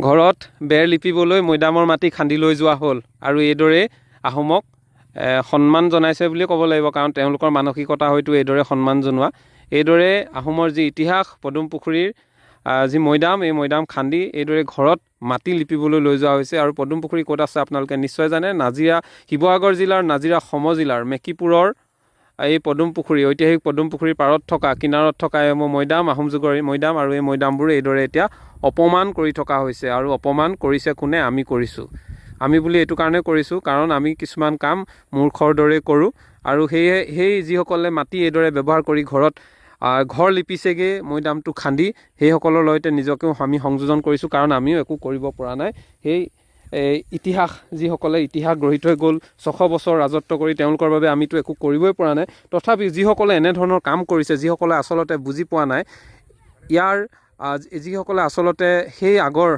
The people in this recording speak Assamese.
ঘৰত বেৰ লিপিবলৈ মৈদামৰ মাটি খান্দি লৈ যোৱা হ'ল আৰু এইদৰে আহোমক সন্মান জনাইছে বুলি ক'ব লাগিব, কাৰণ তেওঁলোকৰ মানসিকতা হয়তো এইদৰে সন্মান জনোৱা। এইদৰে আহোমৰ যি ইতিহাস, পদুম পুখুৰীৰ যি মৈদাম, এই মৈদাম খান্দি এইদৰে ঘৰত মাটি লিপিবলৈ লৈ যোৱা হৈছে। আৰু পদুম পুখুৰী ক'ত আছে আপোনালোকে নিশ্চয় জানে, নাজিৰা, শিৱসাগৰ জিলাৰ নাজিৰা সমজিলাৰ মেকিপুৰৰ এই পদুম পুখুৰী, ঐতিহাসিক পদুম পুখুৰীৰ পাৰত থকা, কিনাৰত থকা এই মৈদাম, আহোম যুগৰ এই মৈদাম। আৰু এই মৈদামবোৰ এইদৰে এতিয়া অপমান কৰি থকা হৈছে। আৰু অপমান কৰিছে কোনে? আমি কৰিছোঁ। আমি বুলি এইটো কাৰণে কৰিছোঁ কাৰণ আমি কিছুমান কাম মূৰ্খৰ দৰে কৰোঁ। আৰু সেই যিসকলে মাটি এইদৰে ব্যৱহাৰ কৰি ঘৰত ঘৰ লিপিছেগৈ মৈদামটো খান্দি, সেইসকলৰ লগতে নিজকেও আমি সংযোজন কৰিছোঁ, কাৰণ আমিও একো কৰিব পৰা নাই। সেই ইতিহাস, যিসকলে ইতিহাস গঢ়ি থৈ গ'ল 600 বছৰ ৰাজত্ব কৰি, তেওঁলোকৰ বাবে আমিতো একো কৰিবই পৰা নাই। তথাপি যিসকলে এনেধৰণৰ কাম কৰিছে, যিসকলে আচলতে বুজি পোৱা নাই, যিসকলে আচলতে সেই আগৰ